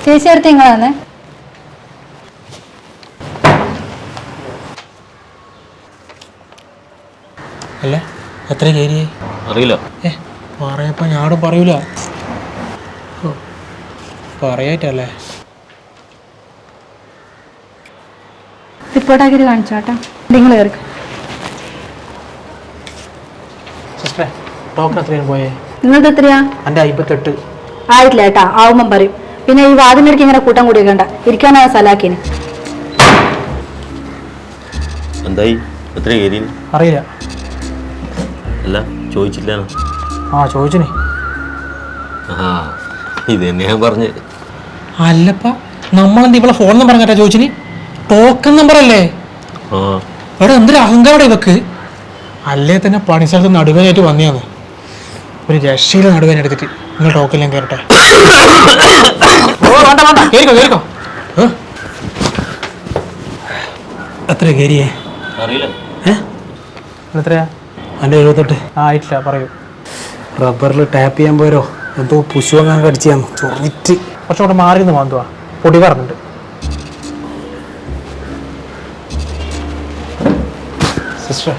ചേച്ചി അടുത്ത് നിങ്ങളാണ്. അല്ലേ എത്ര കയറിയേ അറിയില്ല. പറയപ്പോ ഞാടും പറയൂല. പറയായിട്ടല്ലേ. റിപ്പോർട്ടാക്കിയിട്ട് കാണിച്ചോട്ടാ. നിങ്ങൾ കയറി. സിസ്റ്ററെ ഡോക്ടർ എത്രയാണ് പോയേ? നിങ്ങൾക്ക് എത്രയാ? എൻ്റെ 58. ആയിട്ടില്ല ഏട്ടാ, ആവുമ്പം പറയും. പിന്നെ ഈ വാതിനടുക്ക് ഇങ്ങനെ കൂട്ടം കൂടി വെക്കണ്ട. ഇരിക്കാനാ സലാക്കിന്. എന്തായി? എത്ര കയറി? അറിയില്ല. അല്ല ചോദിച്ചില്ല. ചോദിച്ചിനി. ഇത് തന്നെ ഞാൻ പറഞ്ഞു. അല്ലപ്പ നമ്മളെന്താ ഇവളെ ഫോൺ നമ്പർ കേട്ടാ ചോദിച്ചിനി? ടോക്കൺ നമ്പർ അല്ലേ? എവിടെ എന്തൊരു അഹങ്കാരം ഇവക്ക്. അല്ലേ തന്നെ പണി സ്ഥലത്ത് നടുവേനായിട്ട് വന്നിയാന്ന്. ഒരു രക്ഷയിലെ നടുവേന എടുത്തിട്ട് നിങ്ങൾ ടോക്കനിലും കയറട്ടെ. കേറിക്കോ കേറിക്കോ. എത്ര കയറിയേ? അറിയില്ല. എത്രയാ? എൻ്റെ 78. ആയിട്ടില്ല പറയൂ. റബ്ബറിൽ ടാപ്പ് ചെയ്യാൻ പോരോ എന്തോ പുശുവങ്ങാൻ കടിച്ചാന്ന് ചൊറിറ്റ്. കുറച്ചുകൂടെ മാറി നിന്ന് വാങ്ങുക. പൊടി പറഞ്ഞിട്ട്. സിസ്റ്റർ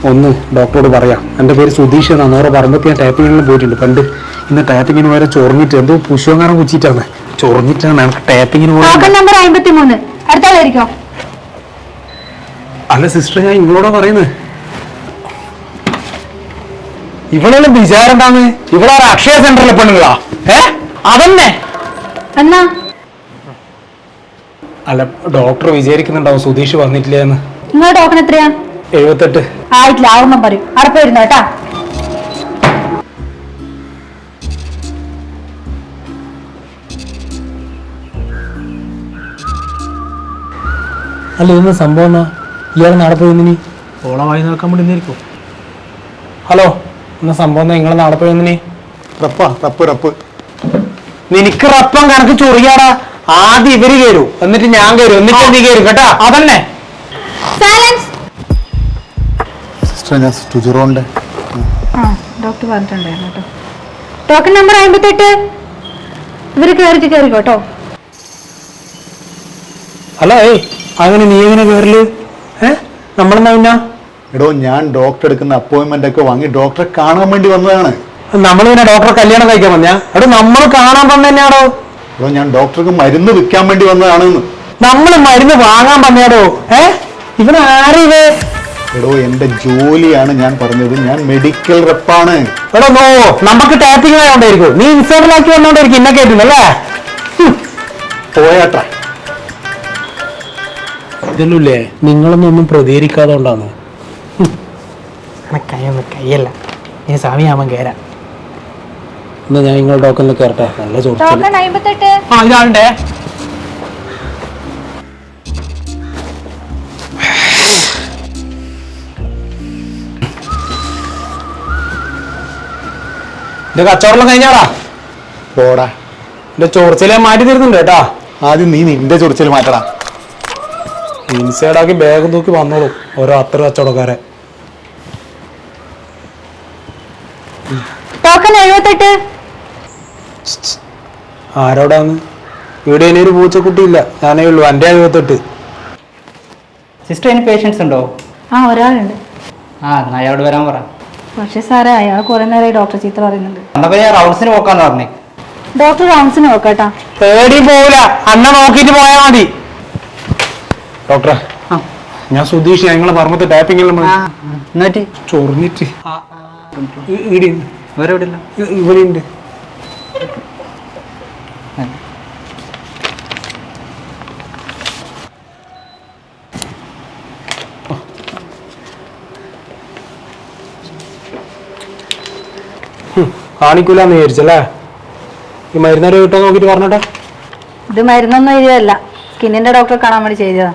ഒന്ന് ഡോക്ടറോട് പറയാം. എൻ്റെ പേര് സുധീഷ് എന്നാണ്. നേരെ പറമ്പത്ത് ഞാൻ ടാപ്പിങ്ങിന് പോയിട്ടുണ്ട് പണ്ട്. ഇന്ന് ടാപ്പിങ്ങിന് വരെ ചൊറിഞ്ഞിട്ട് എന്തോ പുശുവങ്ങാനം കുച്ചിട്ടാണ്. ചൊറിഞ്ഞിട്ടാണ് എനിക്ക് ടാപ്പിങ്ങിന് പോയി. അല്ല സിസ്റ്റർ ഞാൻ ഇവളോടാ പറയുന്നത്. ഇവളെല്ലാം വിചാരം എന്താന്ന്? ഇവിടെ അക്ഷയ സെന്ററിൽ പെണ്ണുങ്ങളാ. അതന്നെ എന്നാ അല്ല ഡോക്ടർ വിചാരിക്കുന്നുണ്ടാവും സുധീഷ് വന്നിട്ടില്ല എന്ന്. നിങ്ങളുടെ ടോക്കൺ എത്രയാ? 78. ആയിട്ടില്ല, ആവുമ്പം പറയും. അവിടെ പോയിരുന്നു കേട്ടാ. അല്ല ഇന്ന് സംഭവം എന്നാ? ഇയാൾ നാളെ പോയി ഓളെ വായി നോക്കാൻ വേണ്ടി. ഹലോ എന്നാ സംഭവം എന്നാ? നിങ്ങൾ നാളെ പോയി റപ്പ് നിനക്ക് റപ്പം കണക്ക് ചൊറിയാടാ. ആദ്യം ഇവര് കയറൂ, എന്നിട്ട് ഞാൻ കയറും, എന്നിട്ട് നീ കയറും കേട്ടാ. അതന്നെ. ഡോക്ടർ പറഞ്ഞിട്ടുണ്ടായിരുന്നു കേട്ടോ. Token number 58. ഇവര് കയറിട്ട് കയറിക്കോട്ടോ. അല്ല അങ്ങനെ നീ എങ്ങനെ കയറല്? നമ്മളെന്നാ പിന്നെ? എടോ ഞാൻ ഡോക്ടർ എടുക്കുന്ന അപ്പോയിന്റ്മെന്റ് ഒക്കെ വാങ്ങി ഡോക്ടറെ കാണാൻ വേണ്ടി വന്നതാണ്. നമ്മൾ പിന്നെ ഡോക്ടറെ കല്യാണം കഴിക്കാൻ വന്നാ? എടോ നമ്മൾ കാണാൻ വന്ന തന്നെയാണോ? എടോ ഞാൻ ഡോക്ടർക്ക് മരുന്ന് വിൽക്കാൻ വേണ്ടി വന്നതാണെന്ന്. നമ്മൾ മരുന്ന് വാങ്ങാൻ വന്നയാടോ? ഇവന് ആരിത്? എടോ എന്റെ ജോലിയാണ് ഞാൻ പറഞ്ഞത്. ഞാൻ മെഡിക്കൽ റെപ്പാണ്. എടോ നോ, നമുക്ക് ടാപ്പിംഗ് ആയോണ്ടായിരിക്കും. നീ ഇൻസ്റ്റോറിലാക്കി വന്നോണ്ടായിരിക്കും ഇന്നെ കേട്ടുന്നല്ലേ? പോയാട്ടെ. ഇതല്ലേ നിങ്ങളൊന്നും പ്രതികരിക്കാതെ കൊണ്ടാണ്. കയ്യല്ല ഇനി സമയാവാൻ കയറാം. എന്നാ ഞാൻ നിങ്ങളുടെ ടോക്കണിൽ കയറട്ടെ. നല്ല ചോദിച്ചു. ഇതാണ്ടേ എന്റെ കച്ചവടം കഴിഞ്ഞാടാ. പോടാ. എന്റെ ചോർച്ചയിലെ മാറ്റി തരുന്നുണ്ട് കേട്ടാ. ആദ്യം നീ നിന്റെ ചൊറിച്ചിൽ മാറ്റടാ. ഇൻസൈഡാക്കി ബാഗ് തൂക്കി വന്നോളൂ ഓരോ അത്ര കച്ചവടക്കാരെ. ടോക്കൺ 78. ആരോടാന്ന്? ഇവിടെ ഇനിയൊരു പൂച്ചക്കുട്ടിയില്ല, ഞാനേ ഉള്ളൂ. എൻ്റെ 78. സിസ്റ്റർ ഇനി പേഷ്യൻസ് ഉണ്ടോ? ഒരാളുണ്ട്. എന്നാ അയാളോട് വരാൻ പറ. പക്ഷെ സാറേ അയാൾ കുറെ നേരമായി ഡോക്ടർ ചീത്ത പറയുന്നുണ്ട്. എന്നപ്പോ ഞാൻ റൗണ്ട്സിന് പോക്കാന്ന് പറഞ്ഞേ. ഡോക്ടർ റൗണ്ട്സിന് നോക്കാട്ടാ. പേടി പോവില്ല, അന്ന നോക്കിട്ട് പോയാ മതി. ഡോക്ടറെ ഞാൻ സുധീഷ്, ഞങ്ങളെ പറമ്പത്ത് ടാപ്പിംഗ് എന്നിട്ട് ചൊറിഞ്ഞിട്ട് വേറെ എവിടെ ഇല്ല. ഇവിടെയുണ്ട്. കാണിക്കൂലെന്ന് വിചാരിച്ചല്ലേ? ഈ മരുന്നൊരു കിട്ടോ നോക്കിട്ട് പറഞ്ഞോട്ടെ. ഇത് മരുന്നൊന്നും എഴുതിയതല്ല, സ്കിന്നിന്റെ ഡോക്ടറെ കാണാൻ വേണ്ടി ചെയ്തതാ.